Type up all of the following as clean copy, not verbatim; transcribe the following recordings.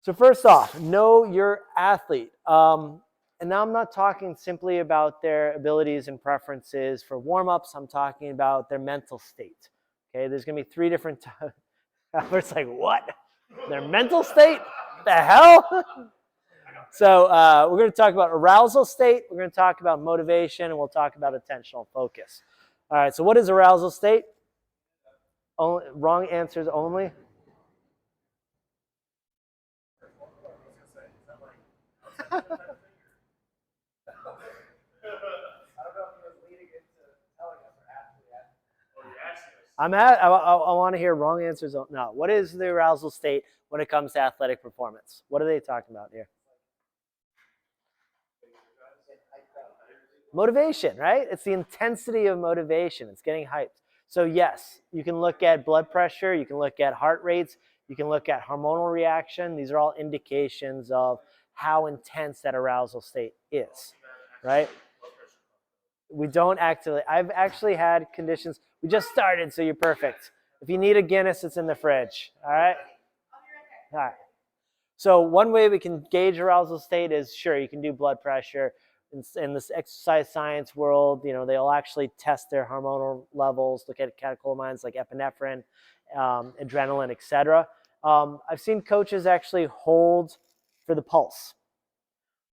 So first off, know your athlete. And now I'm not talking simply about their abilities and preferences for warm-ups. I'm talking about their mental state. Okay, there's going to be 3 different types. It's like, what? Their mental state? The hell? So we're going to talk about arousal state. We're going to talk about motivation, and we'll talk about attentional focus. All right, so what is arousal state? Wrong answers only. I want to hear wrong answers. No. What is the arousal state when it comes to athletic performance? What are they talking about here? Motivation, right? It's the intensity of motivation. It's getting hyped. So yes, you can look at blood pressure. You can look at heart rates. You can look at hormonal reaction. These are all indications of how intense that arousal state is, right? We don't actually, I've actually had conditions. We just started, so you're perfect. If you need a Guinness, it's in the fridge, all right? All right. So one way we can gauge arousal state is, sure, you can do blood pressure. In this exercise science world, you know, they'll actually test their hormonal levels, look at catecholamines like epinephrine, adrenaline, etc. I've seen coaches actually hold for the pulse.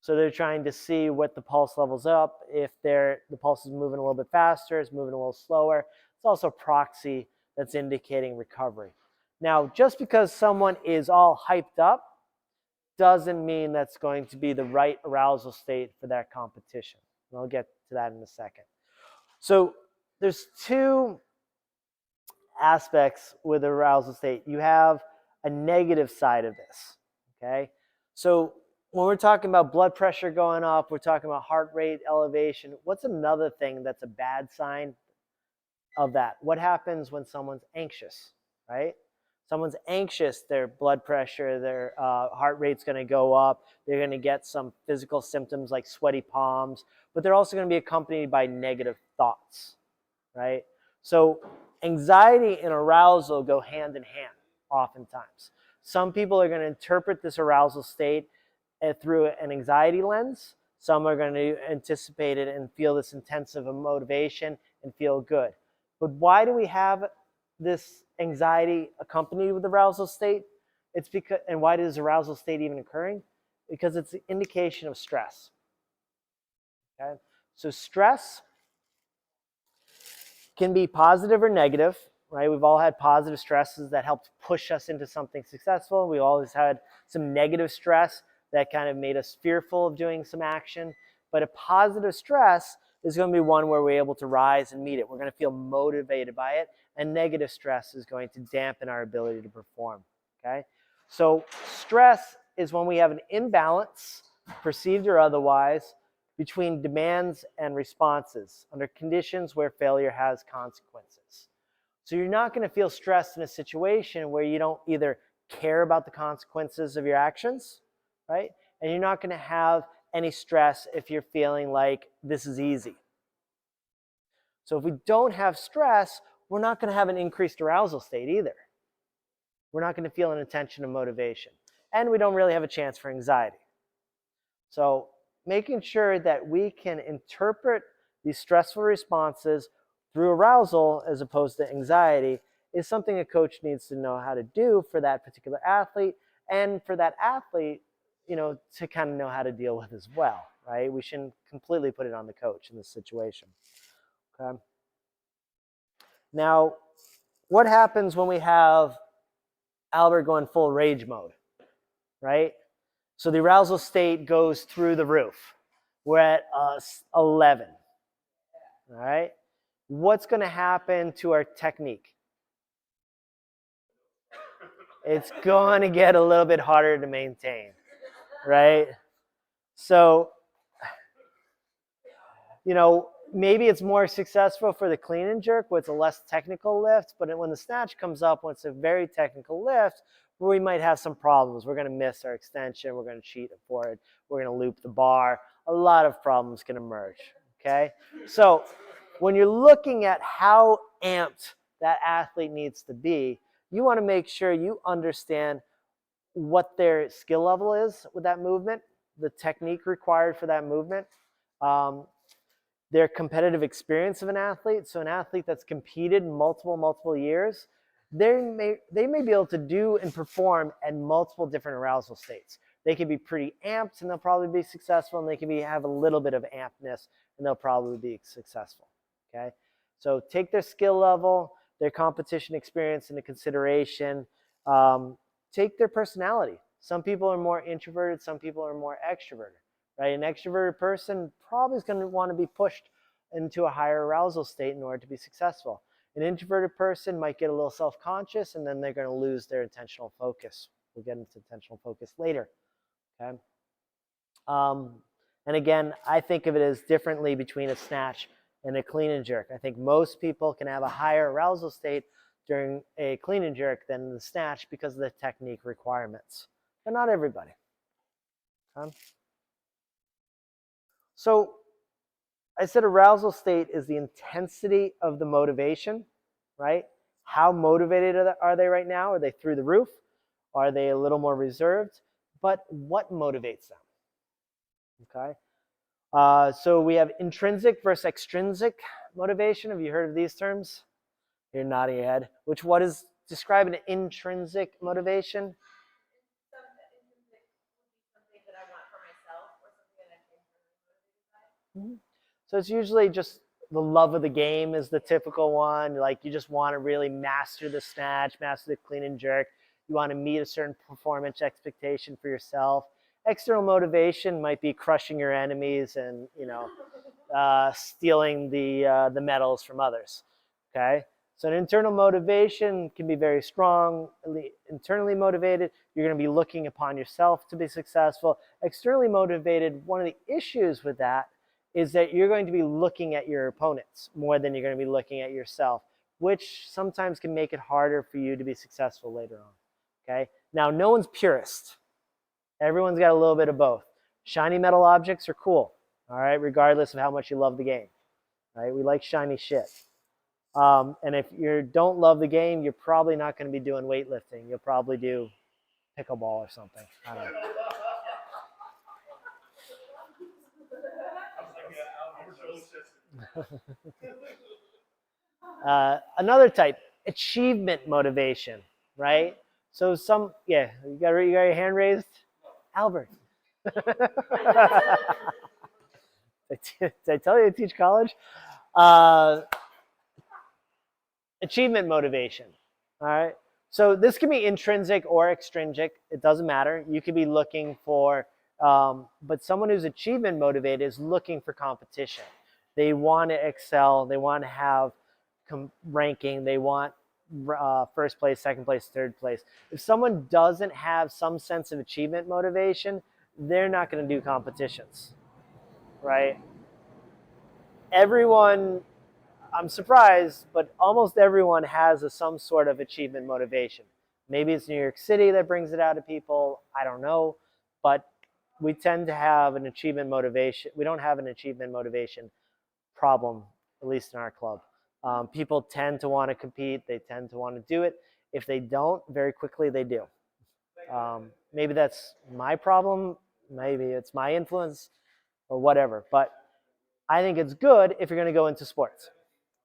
So they're trying to see what the pulse level's up. If the pulse is moving a little bit faster, it's moving a little slower. It's also a proxy that's indicating recovery. Now, just because someone is all hyped up doesn't mean that's going to be the right arousal state for that competition. And I'll get to that in a second. So there's 2 aspects with arousal state. You have a negative side of this, okay? So when we're talking about blood pressure going up, we're talking about heart rate elevation. What's another thing that's a bad sign of that? What happens when someone's anxious, right? Someone's anxious, their blood pressure, their heart rate's going to go up. They're going to get some physical symptoms like sweaty palms, but they're also going to be accompanied by negative thoughts, right? So anxiety and arousal go hand in hand oftentimes. Some people are going to interpret this arousal state through an anxiety lens. Some are going to anticipate it and feel this intensive motivation and feel good. But why do we have this anxiety accompanied with arousal state? It's because, and why is arousal state even occurring? Because it's an indication of stress. Okay? So stress can be positive or negative, right? We've all had positive stresses that helped push us into something successful. We always had some negative stress that kind of made us fearful of doing some action. But a positive stress is going to be one where we're able to rise and meet it. We're going to feel motivated by it. And negative stress is going to dampen our ability to perform, okay? So stress is when we have an imbalance, perceived or otherwise, between demands and responses under conditions where failure has consequences. So you're not going to feel stressed in a situation where you don't either care about the consequences of your actions, right? And you're not going to have any stress if you're feeling like this is easy. So if we don't have stress, we're not going to have an increased arousal state either. We're not going to feel an attention and motivation. And we don't really have a chance for anxiety. So making sure that we can interpret these stressful responses through arousal as opposed to anxiety is something a coach needs to know how to do for that particular athlete, and for that athlete, you know, to kind of know how to deal with as well, right? We shouldn't completely put it on the coach in this situation. Okay. Now, what happens when we have Albert going full rage mode, right? So the arousal state goes through the roof. We're at 11, all right? What's going to happen to our technique? It's going to get a little bit harder to maintain, right? So, you know, maybe it's more successful for the clean and jerk where it's a less technical lift, but when the snatch comes up, when it's a very technical lift, we might have some problems. We're going to miss our extension. We're going to cheat for it. We're going to loop the bar. A lot of problems can emerge, okay? So when you're looking at how amped that athlete needs to be, you want to make sure you understand what their skill level is with that movement, the technique required for that movement, their competitive experience of an athlete. So an athlete that's competed multiple years, they may be able to do and perform at multiple different arousal states. They can be pretty amped and they'll probably be successful, and they can have a little bit of ampness and they'll probably be successful. Okay, so take their skill level, their competition experience into consideration. Take their personality. Some people are more introverted, some people are more extroverted. Right? An extroverted person probably is going to want to be pushed into a higher arousal state in order to be successful. An introverted person might get a little self-conscious, and then they're going to lose their attentional focus. We'll get into attentional focus later. Okay. And again, I think of it as differently between a snatch and a clean and jerk. I think most people can have a higher arousal state during a clean and jerk than the snatch because of the technique requirements, but not everybody. Okay. So I said arousal state is the intensity of the motivation, right? How motivated are they right now? Are they through the roof? Are they a little more reserved? But what motivates them? Okay. So we have intrinsic versus extrinsic motivation. Have you heard of these terms? You're nodding your head. What is describe an intrinsic motivation? Mm-hmm. So it's usually just the love of the game is the typical one. Like you just want to really master the snatch, master the clean and jerk. You want to meet a certain performance expectation for yourself. External motivation might be crushing your enemies and stealing the medals from others. Okay, so an internal motivation can be very strong. Internally motivated, you're going to be looking upon yourself to be successful. Externally motivated, one of the issues with that is that you're going to be looking at your opponents more than you're going to be looking at yourself, which sometimes can make it harder for you to be successful later on. Okay, now no one's purist. Everyone's got a little bit of both. Shiny metal objects are cool, all right, regardless of how much you love the game. Right? We like shiny shit. And if you don't love the game, you're probably not going to be doing weightlifting. You'll probably do pickleball or something. I don't know. Another type, achievement motivation, right? So you got your hand raised? Albert. Did I tell you I teach college? Achievement motivation, all right? So this can be intrinsic or extrinsic. It doesn't matter. You could be looking for, but someone who's achievement motivated is looking for competition. They want to excel. They want to have ranking. They want first place, second place, third place. If someone doesn't have some sense of achievement motivation, they're not going to do competitions, right? Everyone, I'm surprised, but almost everyone has some sort of achievement motivation. Maybe it's New York City that brings it out of people. I don't know. But we tend to have an achievement motivation. We don't have an achievement motivation problem, at least in our club. People tend to want to compete. They tend to want to do it. If they don't, very quickly they do. Maybe that's my problem. Maybe it's my influence or whatever. But I think it's good if you're going to go into sports,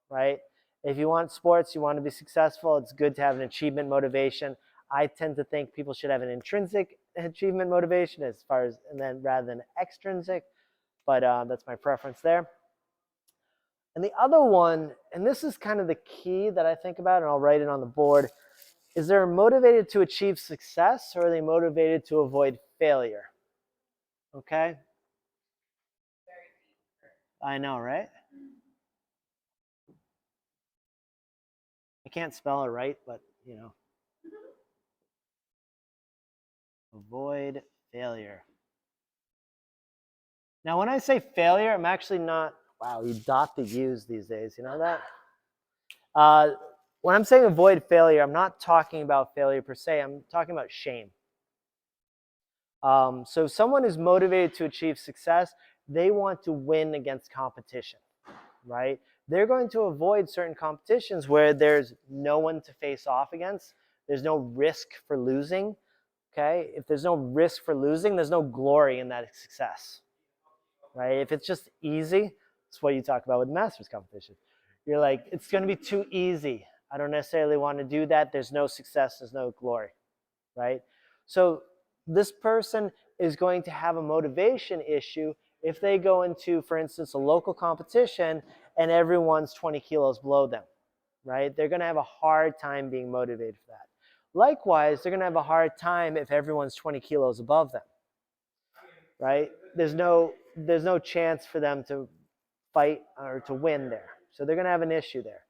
right? If you want sports, you want to be successful, it's good to have an achievement motivation. I tend to think people should have an intrinsic achievement motivation rather than extrinsic, but that's my preference there. And the other one, and this is kind of the key that I think about, and I'll write it on the board, is they're motivated to achieve success or are they motivated to avoid failure? Okay? I know, right? I can't spell it right, but avoid failure. Now, when I say failure, I'm actually not, wow, you dot the U's these days, you know that? When I'm saying avoid failure, I'm not talking about failure per se, I'm talking about shame. So someone who's motivated to achieve success, they want to win against competition, right? They're going to avoid certain competitions where there's no one to face off against. There's no risk for losing. Okay? If there's no risk for losing, there's no glory in that success, right? If it's just easy, it's what you talk about with masters competition. You're like, it's going to be too easy. I don't necessarily want to do that. There's no success, there's no glory, right? So this person is going to have a motivation issue if they go into, for instance, a local competition and everyone's 20 kilos below them, right? They're going to have a hard time being motivated for that. Likewise, they're going to have a hard time if everyone's 20 kilos above them, right? There's no chance for them to fight or to win there. So they're going to have an issue there.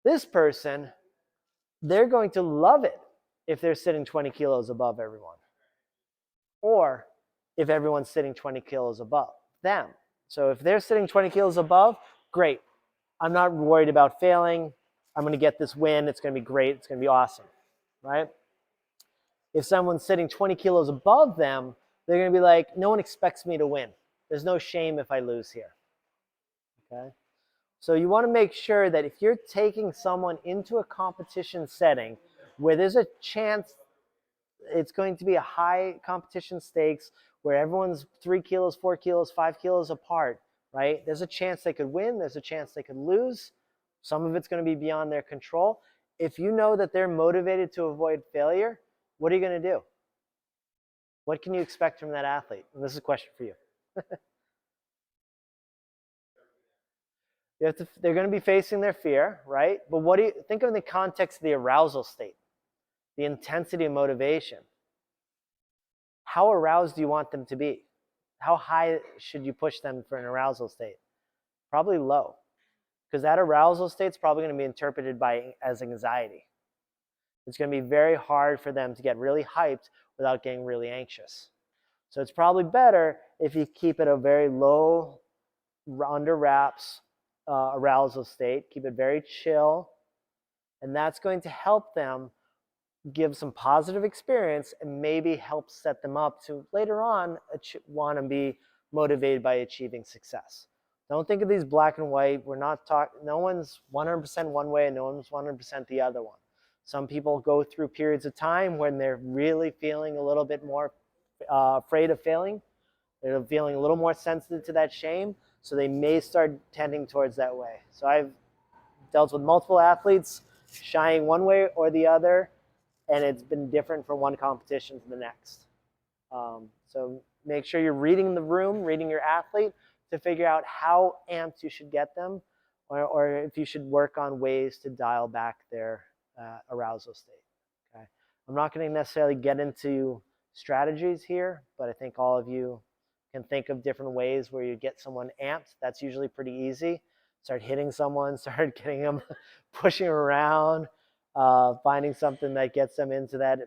This person, they're going to love it if they're sitting 20 kilos above everyone, or if everyone's sitting 20 kilos above them. So if they're sitting 20 kilos above, great. I'm not worried about failing. I'm going to get this win. It's going to be great. It's going to be awesome, right? If someone's sitting 20 kilos above them, they're going to be like, no one expects me to win. There's no shame if I lose here, okay? So you want to make sure that if you're taking someone into a competition setting where there's a chance it's going to be a high competition stakes where everyone's 3 kilos, 4 kilos, 5 kilos apart, right? There's a chance they could win. There's a chance they could lose. Some of it's going to be beyond their control. If you know that they're motivated to avoid failure, what are you going to do? What can you expect from that athlete? And this is a question for you. They're going to be facing their fear, right? But what do you think of in the context of the arousal state, the intensity of motivation? How aroused do you want them to be? How high should you push them for an arousal state? Probably low, because that arousal state is probably going to be interpreted as anxiety. It's going to be very hard for them to get really hyped without getting really anxious. So it's probably better if you keep it a very low, under wraps arousal state. Keep it very chill, and that's going to help them give some positive experience and maybe help set them up to later on want to be motivated by achieving success. Don't think of these black and white. We're not talking, no one's 100% one way and no one's 100% the other one. Some people go through periods of time when they're really feeling a little bit more afraid of failing. They're feeling a little more sensitive to that shame, so they may start tending towards that way. So I've dealt with multiple athletes shying one way or the other, and it's been different from one competition to the next. So make sure you're reading the room, reading your athlete to figure out how amped you should get them, or if you should work on ways to dial back their arousal state. Okay? I'm not going to necessarily get into strategies here, but I think all of you can think of different ways where you get someone amped. That's usually pretty easy. Start hitting someone, start getting them pushing around, finding something that gets them into that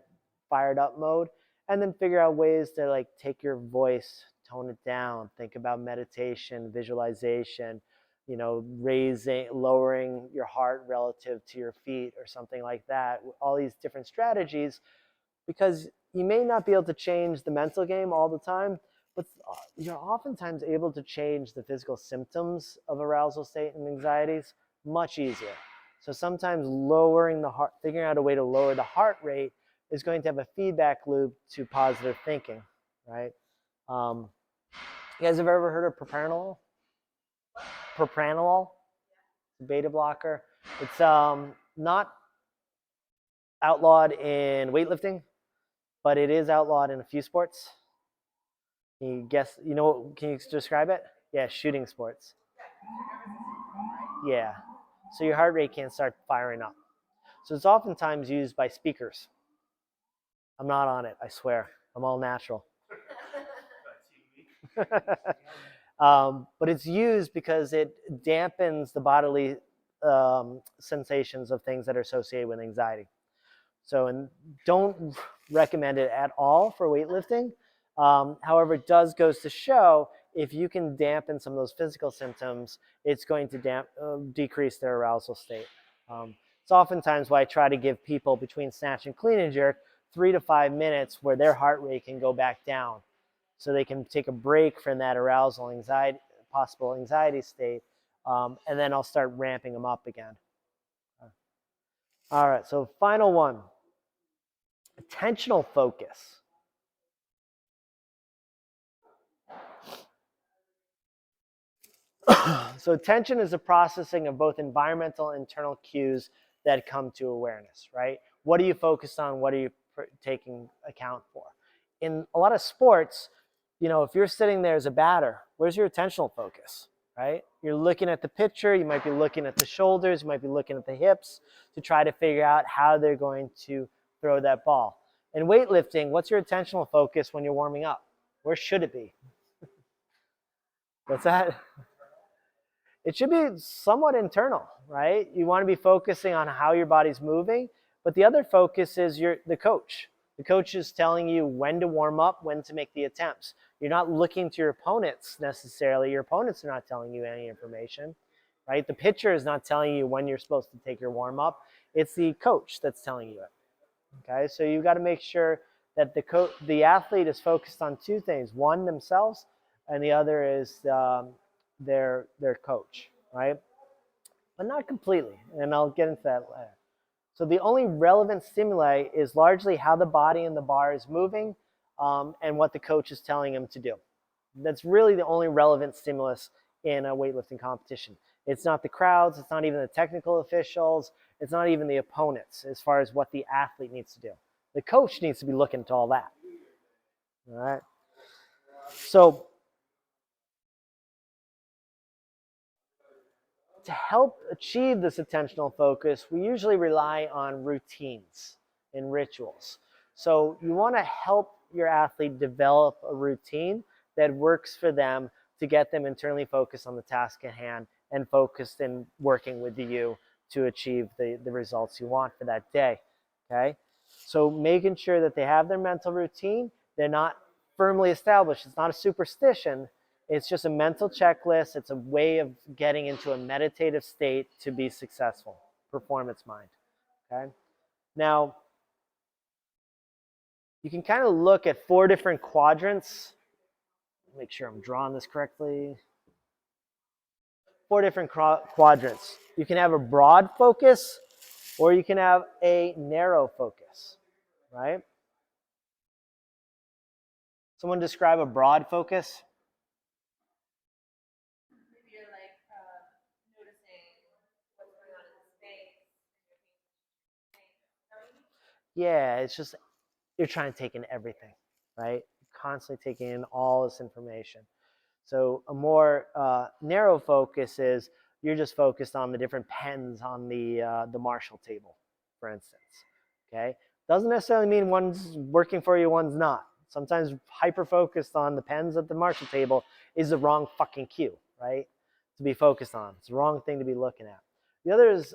fired up mode, and then figure out ways to like take your voice, tone it down, think about meditation, visualization, you know, lowering your heart relative to your feet or something like that. All these different strategies, because you may not be able to change the mental game all the time, but you're oftentimes able to change the physical symptoms of arousal state and anxieties much easier. So sometimes lowering the heart, figuring out a way to lower the heart rate is going to have a feedback loop to positive thinking, right? You guys have ever heard of propranolol? Propranolol, beta blocker. It's not outlawed in weightlifting, but it is outlawed in a few sports. Can you guess? You know? Can you describe it? Yeah, shooting sports. Yeah. So your heart rate can start firing up. So it's oftentimes used by speakers. I'm not on it, I swear. I'm all natural. But it's used because it dampens the bodily sensations of things that are associated with anxiety. So, and don't recommend it at all for weightlifting. However, it does goes to show if you can dampen some of those physical symptoms, it's going to decrease their arousal state. It's oftentimes why I try to give people between snatch and clean and jerk 3 to 5 minutes where their heart rate can go back down, so they can take a break from that arousal anxiety, possible anxiety state, and then I'll start ramping them up again. All right, so final one. Attentional focus. So attention is the processing of both environmental and internal cues that come to awareness, right? What are you focused on? What are you taking account for? In a lot of sports, you know, if you're sitting there as a batter, where's your attentional focus, right? You're looking at the pitcher, you might be looking at the shoulders, you might be looking at the hips to try to figure out how they're going to throw that ball. In weightlifting, what's your attentional focus when you're warming up? Where should it be? What's that? It should be somewhat internal, right? You want to be focusing on how your body's moving, but the other focus is the coach. The coach is telling you when to warm up, when to make the attempts. You're not looking to your opponents necessarily. Your opponents are not telling you any information, right? The pitcher is not telling you when you're supposed to take your warm up. It's the coach that's telling you it. Okay, so you've got to make sure that the athlete is focused on two things: one, themselves, and the other is their coach, right? But not completely, and I'll get into that later. So the only relevant stimuli is largely how the body and the bar is moving, and what the coach is telling them to do. That's really the only relevant stimulus in a weightlifting competition. It's not the crowds, it's not even the technical officials, it's not even the opponents as far as what the athlete needs to do. The coach needs to be looking to all that. All right. So to help achieve this attentional focus, we usually rely on routines and rituals. So you want to help your athlete develop a routine that works for them to get them internally focused on the task at hand and focused in working with you to achieve the results you want for that day. Okay? So making sure that they have their mental routine, they're not firmly established. It's not a superstition. It's just a mental checklist. It's a way of getting into a meditative state to be successful. Performance mind. Okay? Now, you can kind of look at 4 different quadrants. Make sure I'm drawing this correctly. 4 different quadrants. You can have a broad focus or you can have a narrow focus, right? Someone describe a broad focus. Yeah, it's just you're trying to take in everything, right? You're constantly taking in all this information. So a more narrow focus is you're just focused on the different pens on the Marshall table, for instance. Okay, doesn't necessarily mean one's working for you, one's not. Sometimes hyper focused on the pens at the Marshall table is the wrong fucking cue, right? To be focused on. It's the wrong thing to be looking at. The other is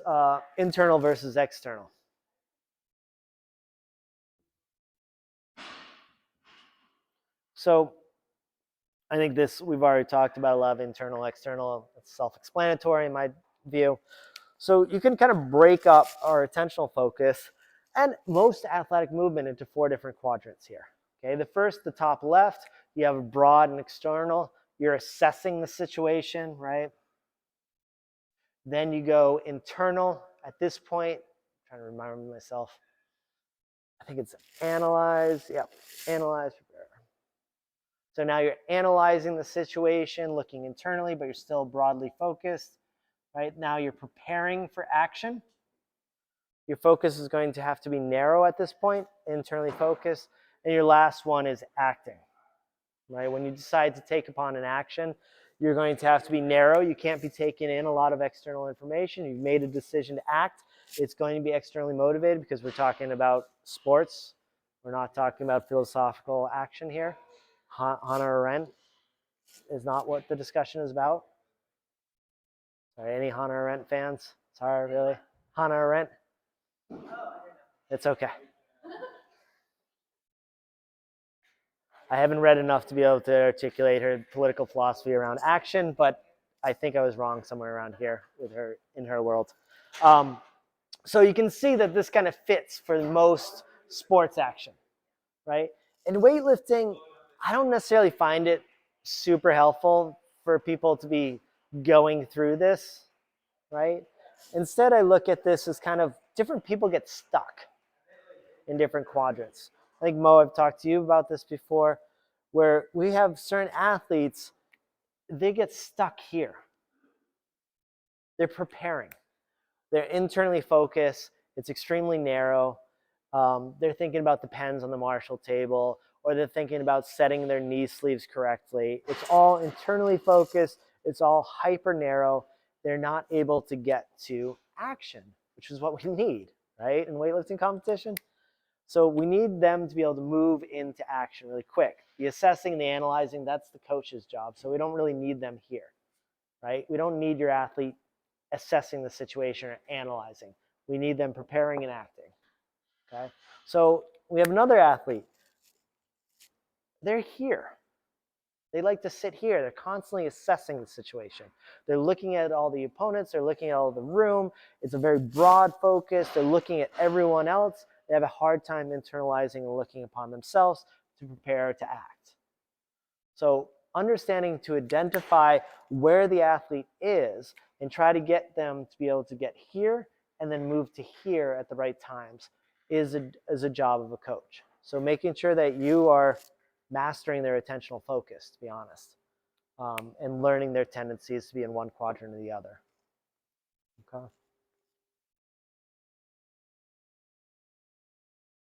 internal versus external. So I think this we've already talked about a lot of internal, external. It's self-explanatory in my view. So you can kind of break up our attentional focus and most athletic movement into 4 different quadrants here. Okay, the first, the top left, you have a broad and external. You're assessing the situation, right? Then you go internal. At this point, I'm trying to remind myself. I think it's analyze. Yep, analyze, prepare. So now you're analyzing the situation, looking internally, but you're still broadly focused. Right now you're preparing for action. Your focus is going to have to be narrow at this point, internally focused. And your last one is acting. Right? When you decide to take upon an action, you're going to have to be narrow. You can't be taking in a lot of external information. You've made a decision to act. It's going to be externally motivated because we're talking about sports. We're not talking about philosophical action here. Hannah Arendt is not what the discussion is about. Sorry, any Hannah Arendt fans? Sorry, really? Hannah Arendt? It's okay. I haven't read enough to be able to articulate her political philosophy around action, but I think I was wrong somewhere around here with her in her world. So you can see that this kind of fits for most sports action, right? In weightlifting, I don't necessarily find it super helpful for people to be going through this, right? Instead, I look at this as kind of different people get stuck. in different quadrants. I think, Mo, I've talked to you about this before, where we have certain athletes, they get stuck here. They're preparing. They're internally focused. It's extremely narrow. They're thinking about the pens on the Marshall table, or they're thinking about setting their knee sleeves correctly. It's all internally focused. It's all hyper narrow. They're not able to get to action, which is what we need, right, in weightlifting competition. So we need them to be able to move into action really quick. The assessing, the analyzing, that's the coach's job. So we don't really need them here, right? We don't need your athlete assessing the situation or analyzing. We need them preparing and acting, okay? So we have another athlete. They're here. They like to sit here. They're constantly assessing the situation. They're looking at all the opponents. They're looking at all the room. It's a very broad focus. They're looking at everyone else. They have a hard time internalizing and looking upon themselves to prepare to act. So understanding to identify where the athlete is and try to get them to be able to get here and then move to here at the right times is a job of a coach. So making sure that you are mastering their attentional focus, to be honest, and learning their tendencies to be in one quadrant or the other. Okay.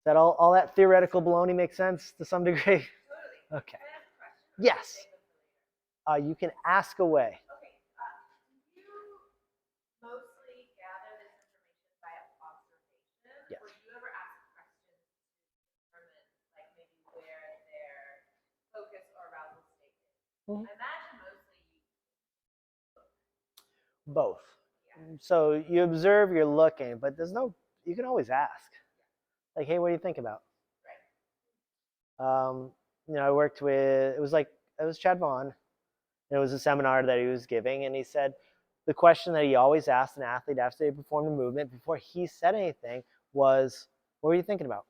That all that theoretical baloney makes sense to some degree? Okay. Yes. You can ask away. Okay. Do you mostly gather this information by observation, yes. or do you ever ask questions to determine, like maybe where their focus or arousal state is? Mm-hmm. I imagine mostly you both. Yeah. So you observe, you're looking, but you can always ask. Like, hey, what do you think about? Right. I worked with, it was Chad Vaughn. And it was a seminar that he was giving, and he said the question that he always asked an athlete after they performed a movement before he said anything was, what were you thinking about?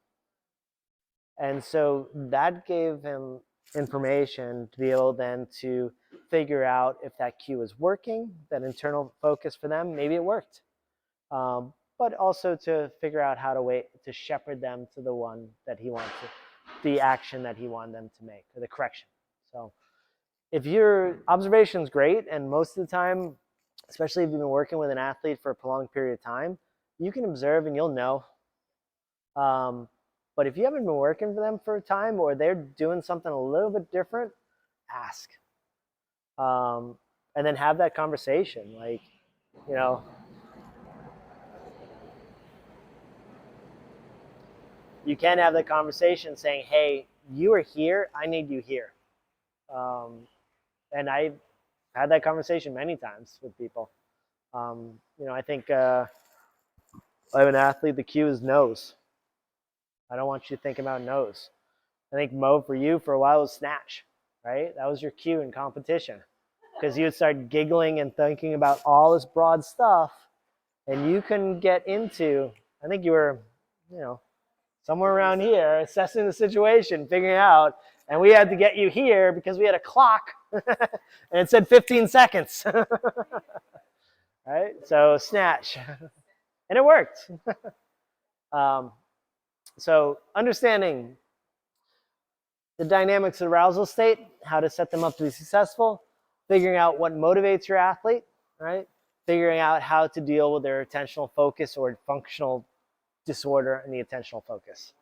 And so that gave him information to be able then to figure out if that cue is working, that internal focus for them, maybe it worked. But also to figure out how to shepherd them to the one that he wanted the action that he wanted them to make, or the correction. So if your observation is great, and most of the time, especially if you've been working with an athlete for a prolonged period of time, you can observe and you'll know. But if you haven't been working for them for a time, or they're doing something a little bit different, ask. And then have that conversation. Like, you can have that conversation saying, hey, you are here, I need you here. And I've had that conversation many times with people. I think I have an athlete, the cue is nose. I don't want you to think about nose. I think, Mo, for you, for a while, was snatch, right? That was your cue in competition. Because you would start giggling and thinking about all this broad stuff, and you couldn't get into, I think you were, somewhere around here, assessing the situation, figuring out, and we had to get you here because we had a clock, and it said 15 seconds. Right? So snatch. And it worked. So understanding the dynamics of arousal state, how to set them up to be successful, figuring out what motivates your athlete, right? Figuring out how to deal with their attentional focus or functional disorder in the attentional focus.